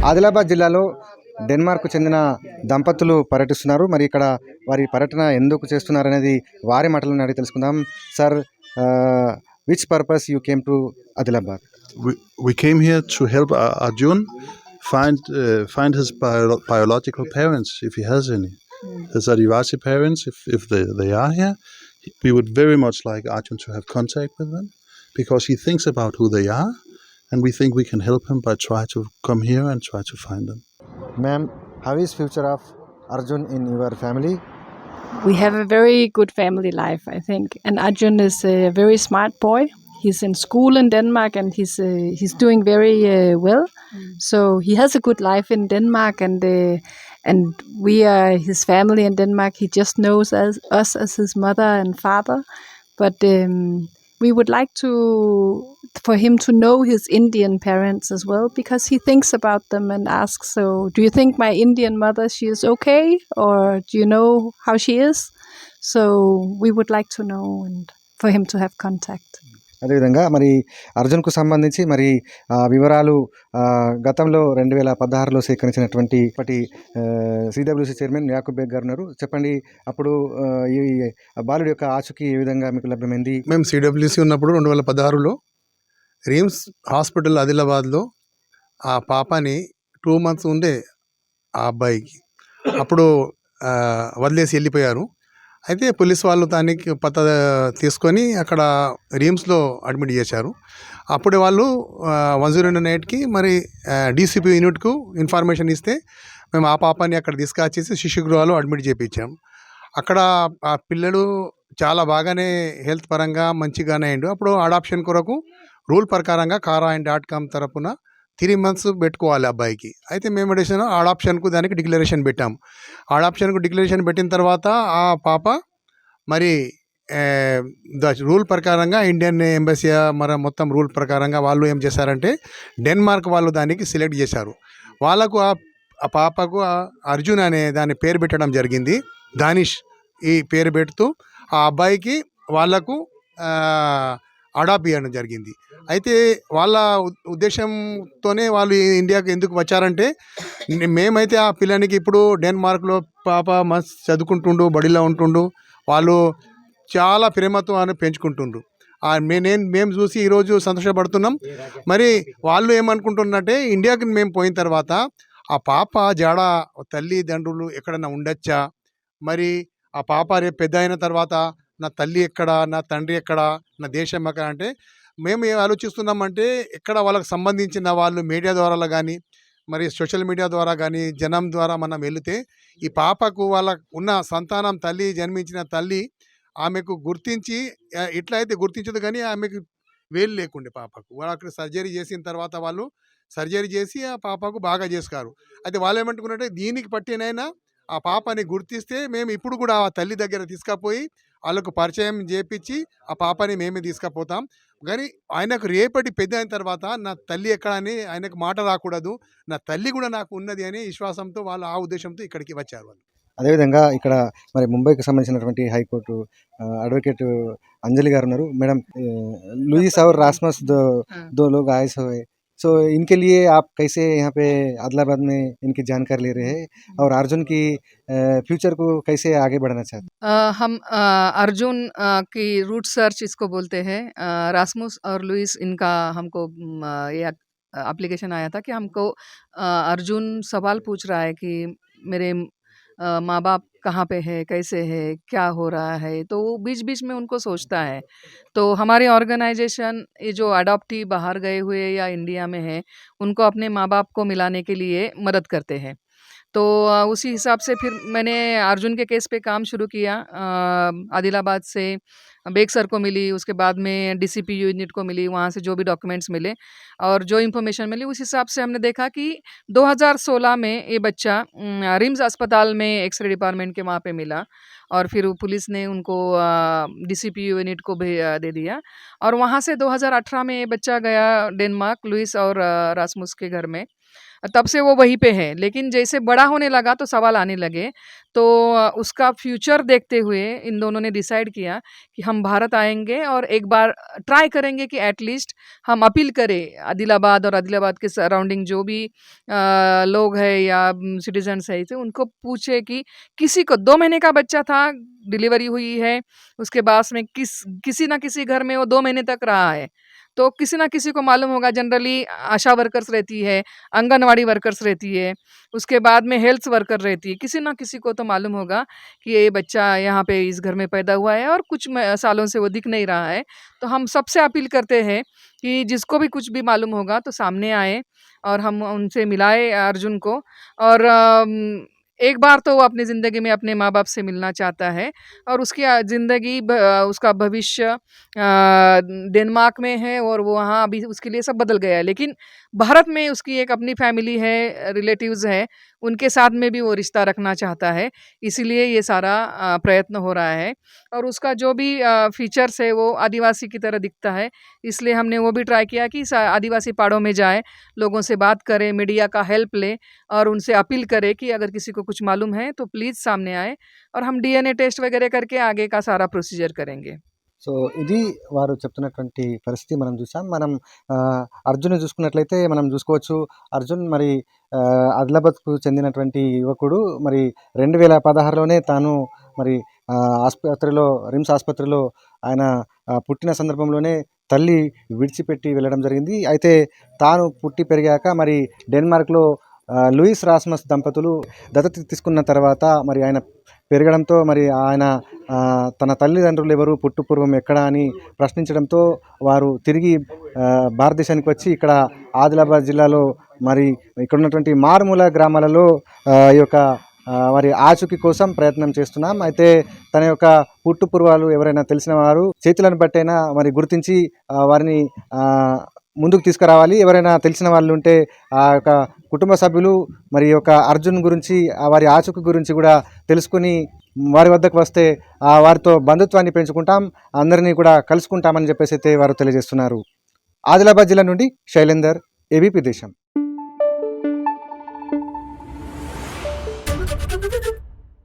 ఆదిలాబాద్ జిల్లాలో డెన్మార్క్ చెందిన దంపతులు పర్యటిస్తున్నారు. మరి ఇక్కడ వారి పర్యటన ఎందుకు చేస్తున్నారనేది వారి మాటలను అడిగి తెలుసుకుందాం. Sir, which purpose you came to Adilabad? We came here to help Arjun find his biological parents, if he has any. His Adivasi parents, if they are here, we would very much like Arjun to have contact with them, because he thinks about who they are, and we think we can help him by try to come here and try to find them. Ma'am, how is future of Arjun in your family? We have a very good family life, I think. And Arjun is a very smart boy. He's in school in Denmark, and he's doing very well. So he has a good life in Denmark, and we are his family in Denmark. He just knows us as his mother and father. But we would like for him to know his Indian parents as well, because he thinks about them and asks, so do you think my Indian mother, she is okay, or do you know how she is? So we would like to know, and for him to have contact. అదేవిధంగా మరి అర్జున్కు సంబంధించి మరి వివరాలు గతంలో 2016లో సేకరించినటువంటి CWC chairman Yakub Baig గారు ఉన్నారు. చెప్పండి, అప్పుడు ఈ బాలుడి యొక్క ఆచూకీ ఏ విధంగా మీకు లభ్యమైంది? మేము సిడబ్ల్యూసి ఉన్నప్పుడు 2016లో రిమ్స్ హాస్పిటల్ ఆదిలాబాద్లో ఆ పాపని 2 months ఉండే ఆ అబ్బాయికి అప్పుడు వదిలేసి వెళ్ళిపోయారు. అయితే పోలీస్ వాళ్ళు దానికి తీసుకొని అక్కడ రిమ్స్లో అడ్మిట్ చేశారు. అప్పుడే వాళ్ళు 109కి మరి డీసీపీ యూనిట్కు ఇన్ఫర్మేషన్ ఇస్తే మేము ఆ పాపని అక్కడ తీసుకొచ్చేసి శిశుగృహాలు అడ్మిట్ చేయించాం. అక్కడ ఆ పిల్లలు చాలా బాగానే హెల్త్ పరంగా మంచిగానే అయ్యిండు. అప్పుడు అడాప్షన్ కొరకు రూల్ ప్రకారంగా kara.com తరపున 3 months పెట్టుకోవాలి అబ్బాయికి. అయితే మేము అడాప్షన్కు దానికి డిక్లరేషన్ పెట్టాము. అడాప్షన్కు డిక్లరేషన్ పెట్టిన తర్వాత ఆ పాప మరి రూల్ ప్రకారంగా ఇండియన్ ఎంబసీ మొత్తం రూల్ ప్రకారంగా వాళ్ళు ఏం చేశారంటే డెన్మార్క్ వాళ్ళు దానికి సెలెక్ట్ చేశారు. వాళ్ళకు ఆ పాపకు అర్జున్ అనే దాని పేరు పెట్టడం జరిగింది. దానిష్ ఈ పేరు పెడుతూ ఆ అబ్బాయికి వాళ్లకు అడాప్ట్ చేయడం జరిగింది. అయితే వాళ్ళ ఉద్దేశంతోనే వాళ్ళు ఇండియాకు ఎందుకు వచ్చారంటే, మేమైతే ఆ పిల్లానికి ఇప్పుడు డెన్మార్క్లో పాప మస్తు చదువుకుంటుండు, బడిలో ఉంటుండు, వాళ్ళు చాలా ప్రేమతో అని పెంచుకుంటుండ్రు. మేము చూసి ఈరోజు సంతోషపడుతున్నాం. మరి వాళ్ళు ఏమనుకుంటున్నారంటే, ఇండియాకి మేము పోయిన తర్వాత ఆ పాప జాడ తల్లిదండ్రులు ఎక్కడన్నా ఉండొచ్చా, మరి ఆ పాప రేపు పెద్ద అయిన తర్వాత నా తల్లి ఎక్కడ, నా తండ్రి ఎక్కడ, నా దేశం ఎక్కడ అంటే మేము ఏం ఆలోచిస్తున్నామంటే, ఎక్కడ వాళ్ళకి సంబంధించిన వాళ్ళు మీడియా ద్వారా కానీ మరి సోషల్ మీడియా ద్వారా కానీ జనం ద్వారా మనం వెళితే ఈ పాపకు వాళ్ళకు ఉన్న సంతానం తల్లి జన్మించిన తల్లి ఆమెకు గుర్తించి ఇట్లయితే గుర్తించదు, కానీ ఆమెకు వేలు లేకుండే పాపకు వాళ్ళకి సర్జరీ చేసిన తర్వాత వాళ్ళు సర్జరీ చేసి ఆ పాపకు బాగా చేసుకారు. అయితే వాళ్ళు ఏమంటున్నారంటే, దీనికి పట్టినైనా ఆ పాపని గుర్తిస్తే మేము ఇప్పుడు కూడా ఆ తల్లి దగ్గర తీసుకుపోయి వాళ్ళకు పరిచయం చేపించి ఆ పాపని మేమే తీసుకుపోతాం. కానీ ఆయనకు రేపటి పెద్ద అయిన తర్వాత నా తల్లి ఎక్కడ అని ఆయనకు మాట రాకూడదు, నా తల్లి కూడా నాకు ఉన్నది అనే విశ్వాసంతో వాళ్ళు ఆ ఉద్దేశంతో ఇక్కడికి వచ్చారు వాళ్ళు. అదేవిధంగా ఇక్కడ మరి ముంబైకి సంబంధించినటువంటి హైకోర్టు అడ్వకేట్ అంజలి గారు ఉన్నారు. మేడం, लुइस और रासमस दो लोग आए हुए, सो इनके लिए आप कैसे यहाँ पे आदिलाबाद में इनकी जानकारी ले रहे हैं और अर्जुन की फ्यूचर को कैसे आगे बढ़ाना चाहते हैं? हम अर्जुन की रूट सर्च इसको बोलते हैं। रासमुस और लुइस इनका हमको ये एप्लीकेशन आया था कि हमको अर्जुन सवाल पूछ रहा है कि मेरे माँ बाप कहाँ पे है, कैसे है, क्या हो रहा है, तो वो बीच बीच में उनको सोचता है। तो हमारी ऑर्गेनाइजेशन ये जो अडॉप्टी बाहर गए हुए या इंडिया में है उनको अपने माँ बाप को मिलाने के लिए मदद करते हैं। तो उसी हिसाब से फिर मैंने अर्जुन के केस पे काम शुरू किया। आदिलाबाद से बेग सर को मिली, उसके बाद में डीसीपी यूनिट को मिली, वहाँ से जो भी डॉक्यूमेंट्स मिले और जो इन्फॉर्मेशन मिली उस हिसाब से हमने देखा कि 2016 में ये बच्चा रिम्स अस्पताल में एक्सरे डिपार्टमेंट के वहाँ पे मिला और फिर पुलिस ने उनको डीसीपी यूनिट को दे दिया और वहाँ से 2018 में ये बच्चा गया डेनमार्क लुइस और रासमुस के घर में। तब से वो वहीं पे है। लेकिन जैसे बड़ा होने लगा तो सवाल आने लगे, तो उसका फ्यूचर देखते हुए इन दोनों ने डिसाइड किया कि हम भारत आएँगे और एक बार ट्राई करेंगे कि एट लीस्ट हम अपील करें आदिलाबाद और आदिलाबाद के सराउंडिंग जो भी लोग हैं या सिटीज़न्स हैं, तो उनको पूछे कि किसी को 2 महीने का बच्चा था, डिलीवरी हुई है, उसके बाद में किसी न किसी घर में वो 2 महीने तक रहा है। तो किसी न किसी को मालूम होगा, जनरली आशा वर्कर्स रहती है, आंगनवाड़ी वर्कर्स रहती है, उसके बाद में हेल्थ वर्कर रहती है, किसी न किसी को तो मालूम होगा कि ये बच्चा यहाँ पे इस घर में पैदा हुआ है और कुछ सालों से वो दिख नहीं रहा है। तो हम सबसे अपील करते हैं कि जिसको भी कुछ भी मालूम होगा तो सामने आए और हम उनसे मिलाएँ अर्जुन को। और एक बार तो वो अपनी ज़िंदगी में अपने माँ-बाप से मिलना चाहता है और उसकी ज़िंदगी उसका भविष्य डेनमार्क में है और वो वहाँ अभी उसके लिए सब बदल गया है। लेकिन भारत में उसकी एक अपनी फैमिली है, रिलेटिव्स हैं, उनके साथ में भी वो रिश्ता रखना चाहता है। इसीलिए ये सारा प्रयत्न हो रहा है और उसका जो भी फीचर्स है वो आदिवासी की तरह दिखता है। इसलिए हमने वो भी ट्राई किया कि आदिवासी पहाड़ों में जाए, लोगों से बात करें, मीडिया का हेल्प लें और उनसे अपील करें कि अगर किसी को कुछ मालूम है तो प्लीज़ सामने आए और हम डीएनए टेस्ट वगैरह करके आगे का सारा प्रोसीजर करेंगे। సో ఇది వారు చెప్తున్నటువంటి పరిస్థితి మనం చూసాం. మనం అర్జున్‌ని చూసుకున్నట్లయితే మనం చూసుకోవచ్చు. అర్జున్ మరి ఆదిలాబాద్‌కు చెందినటువంటి యువకుడు. మరి 2016లోనే తాను మరి ఆస్పత్రిలో రిమ్స్ ఆస్పత్రిలో ఆయన పుట్టిన సందర్భంలోనే తల్లి విడిచిపెట్టి వెళ్ళడం జరిగింది. అయితే తాను పుట్టి పెరిగాక మరి డెన్మార్క్‌లో లూయిస్ రాస్మస్ దంపతులు దత్తత తీసుకున్న తర్వాత మరి ఆయన పెరగడంతో మరి ఆయన తన తల్లిదండ్రులు ఎవరు, పుట్టు పూర్వం ఎక్కడ అని ప్రశ్నించడంతో వారు తిరిగి భారతదేశానికి వచ్చి ఇక్కడ ఆదిలాబాద్ జిల్లాలో మరి ఇక్కడ ఉన్నటువంటి మారుమూల గ్రామాలలో ఈ యొక్క వారి ఆచూకీ కోసం ప్రయత్నం చేస్తున్నాం. అయితే తన యొక్క పుట్టు పూర్వాలు ఎవరైనా తెలిసిన వారు చేతులను బట్టైనా మరి గుర్తించి వారిని ముందుకు తీసుకురావాలి. ఎవరైనా తెలిసిన వాళ్ళు ఉంటే ఆ యొక్క కుటుంబ సభ్యులు మరి యొక్క అర్జున్ గురించి వారి ఆచూకీ గురించి కూడా తెలుసుకుని వారి వద్దకు వస్తే వారితో బంధుత్వాన్ని పెంచుకుంటాం, అందరినీ కూడా కలుసుకుంటామని చెప్పేసి అయితే వారు తెలియజేస్తున్నారు. ఆదిలాబాద్ జిల్లా నుండి శైలేందర్, ఏబీపీ దేశం.